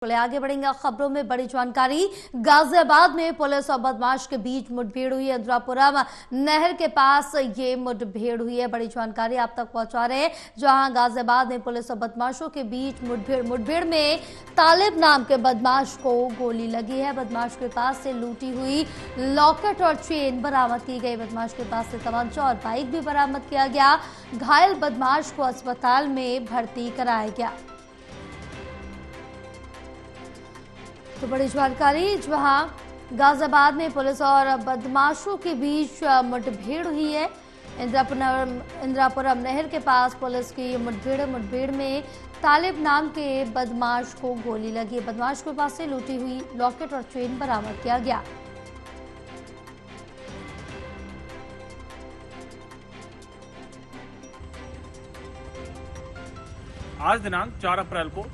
चले आगे बढ़ेंगे खबरों में। बड़ी जानकारी, गाजियाबाद में पुलिस और बदमाश के बीच मुठभेड़ हुई है। इंद्रापुरम नहर के पास ये मुठभेड़ हुई है। बड़ी जानकारी आप तक पहुंचा रहे हैं, जहां गाजियाबाद में पुलिस और बदमाशों के बीच मुठभेड़ में तालिब नाम के बदमाश को गोली लगी है। बदमाश के पास से लूटी हुई लॉकेट और चेन बरामद की गई। बदमाश के पास से तमंचा और बाइक भी बरामद किया गया। घायल बदमाश को अस्पताल में भर्ती कराया गया। तो बड़ी जानकारी, जहां गाजियाबाद में पुलिस और बदमाशों के बीच मुठभेड़ हुई है। इंद्रापुरम नहर के पास पुलिस की मुठभेड़ में तालिब नाम के बदमाश को गोली लगी। बदमाश के पास से लूटी हुई लॉकेट और चेन बरामद किया गया। आज दिनांक 4 अप्रैल को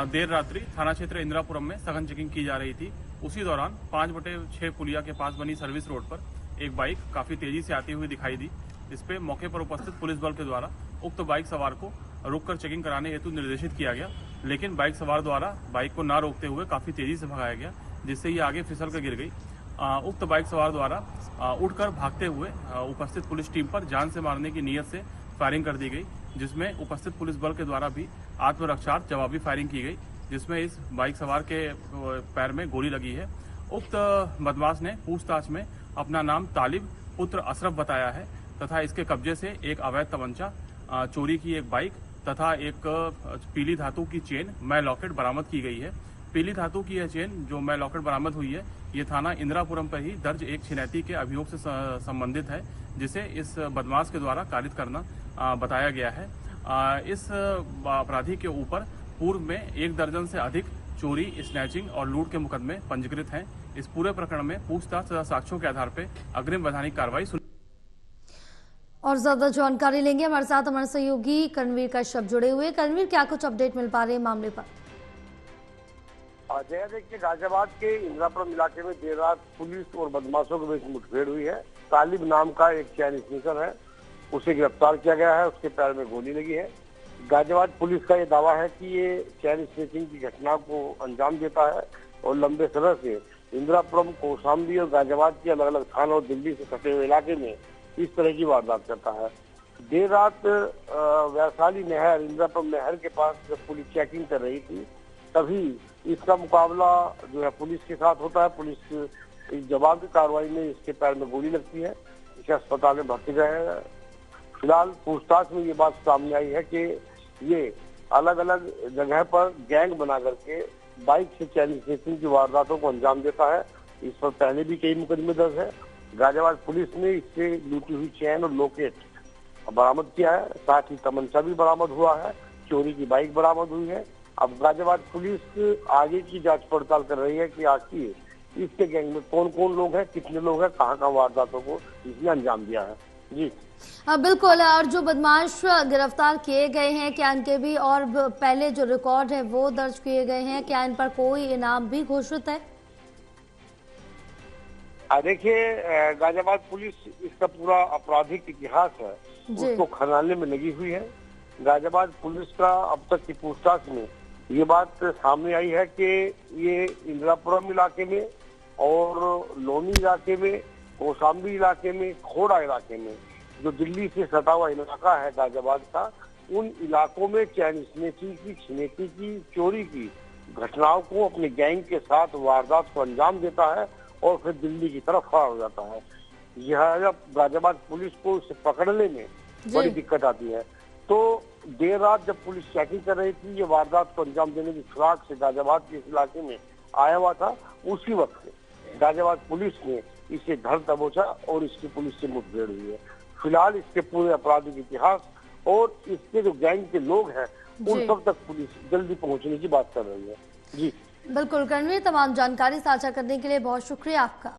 देर रात्रि थाना क्षेत्र इंद्रापुरम में सघन चेकिंग की जा रही थी। उसी दौरान 5/6 पुलिया के पास बनी सर्विस रोड पर एक बाइक काफी तेजी से आती हुई दिखाई दी। इस पे मौके पर उपस्थित पुलिस बल के द्वारा उक्त बाइक सवार को रोककर चेकिंग कराने हेतु निर्देशित किया गया, लेकिन बाइक सवार द्वारा बाइक को न रोकते हुए काफी तेजी से भगाया गया, जिससे ये आगे फिसल कर गिर गई। उक्त बाइक सवार द्वारा उठकर भागते हुए उपस्थित पुलिस टीम पर जान से मारने की नीयत से फायरिंग कर दी गई, जिसमें उपस्थित पुलिस बल के द्वारा भी आत्मरक्षार्थ जवाबी फायरिंग की गई, जिसमें इस बाइक सवार के पैर में गोली लगी है। उक्त बदमाश ने पूछताछ में अपना नाम तालिब पुत्र अशरफ बताया है तथा इसके कब्जे से एक अवैध तमंचा, चोरी की एक बाइक तथा एक पीली धातु की चेन मै लॉकेट बरामद की गई है। पीली धातु की यह चेन जो मै लॉकेट बरामद हुई है, ये थाना इंद्रापुरम पर ही दर्ज एक छिनैती के अभियोग से संबंधित है, जिसे इस बदमाश के द्वारा कारित करना बताया गया है। इस अपराधी के ऊपर पूर्व में 1 दर्जन से अधिक चोरी, स्नैचिंग और लूट के मुकदमे पंजीकृत हैं। इस पूरे प्रकरण में पूछताछ तथा साक्ष्यों के आधार पर अग्रिम वैधानिक कार्रवाई और ज्यादा जानकारी लेंगे। हमारे साथ हमारे सहयोगी करणवीर कश्यप जुड़े हुए। करणवीर, क्या कुछ अपडेट मिल पा रहे हैं मामले पर? जया, देखिए, गाजियाबाद के इंद्रापुरम इलाके में देर रात पुलिस और बदमाशों के बीच मुठभेड़ हुई है। तालिब नाम का एक चैन स्नीकर है, उसे गिरफ्तार किया गया है। उसके पैर में गोली लगी है। गाजियाबाद पुलिस का ये दावा है कि ये चैन स्नेचिंग की घटना को अंजाम देता है और लंबे समय से इंद्रापुरम, कौशाम्बी और गाजियाबाद के अलग अलग थानों और दिल्ली से सटे हुए इलाके में इस तरह की वारदात करता है। देर रात वैशाली नहर, इंद्रापुरम नहर के पास जब पुलिस चेकिंग कर रही थी, तभी इसका मुकाबला जो है पुलिस के साथ होता है। पुलिस इस जवाबी कार्रवाई में इसके पैर में गोली लगती है। इसे अस्पताल में भर्ती कराया है। फिलहाल पूछताछ में ये बात सामने आई है कि ये अलग अलग जगह पर गैंग बना करके बाइक से चैन स्नेचिंग की वारदातों को अंजाम देता है। इस पर पहले भी कई मुकदमे दर्ज है। गाजियाबाद पुलिस ने इससे लूटी हुई चैन और लॉकेट बरामद किया है, साथ ही तमंचा भी बरामद हुआ है। चोरी की बाइक बरामद हुई है। अब गाजियाबाद पुलिस आगे की जांच पड़ताल कर रही है कि आखिर इसके गैंग में कौन कौन लोग हैं, कितने लोग हैं, कहाँ वारदातों को इसने अंजाम दिया है। जी बिल्कुल। और जो बदमाश गिरफ्तार किए गए हैं, क्या इनके भी और पहले जो रिकॉर्ड है वो दर्ज किए गए हैं? क्या इन पर कोई इनाम भी घोषित है? देखिए, गाजियाबाद पुलिस इसका पूरा आपराधिक इतिहास है उसको खंगालने में लगी हुई है। गाजियाबाद पुलिस का अब तक की पूछताछ में ये बात सामने आई है कि ये इंद्रापुरम इलाके में और लोनी इलाके में, कौशाम्बी इलाके में, खोड़ा इलाके में, जो दिल्ली से सटा हुआ इलाका है गाजियाबाद का, उन इलाकों में चैन स्नेचिंग की, छिनैती की, चोरी की घटनाओं को अपने गैंग के साथ वारदात को अंजाम देता है और फिर दिल्ली की तरफ फरार हो जाता है। यह जब गाजियाबाद पुलिस को उसे पकड़ने में बड़ी दिक्कत आती है, तो देर रात जब पुलिस चेकिंग कर रही थी, ये वारदात को अंजाम देने की फिराक से गाजियाबाद के इस इलाके में आया हुआ था। उसी वक्त गाजियाबाद पुलिस ने इसे धर दबोचा और इसकी पुलिस से मुठभेड़ हुई है। फिलहाल इसके पूरे आपराधिक इतिहास और इसके जो गैंग के लोग हैं उन सब तक पुलिस जल्दी पहुंचने की बात कर रही है। जी बिल्कुल करणवीर, तमाम जानकारी साझा करने के लिए बहुत शुक्रिया आपका।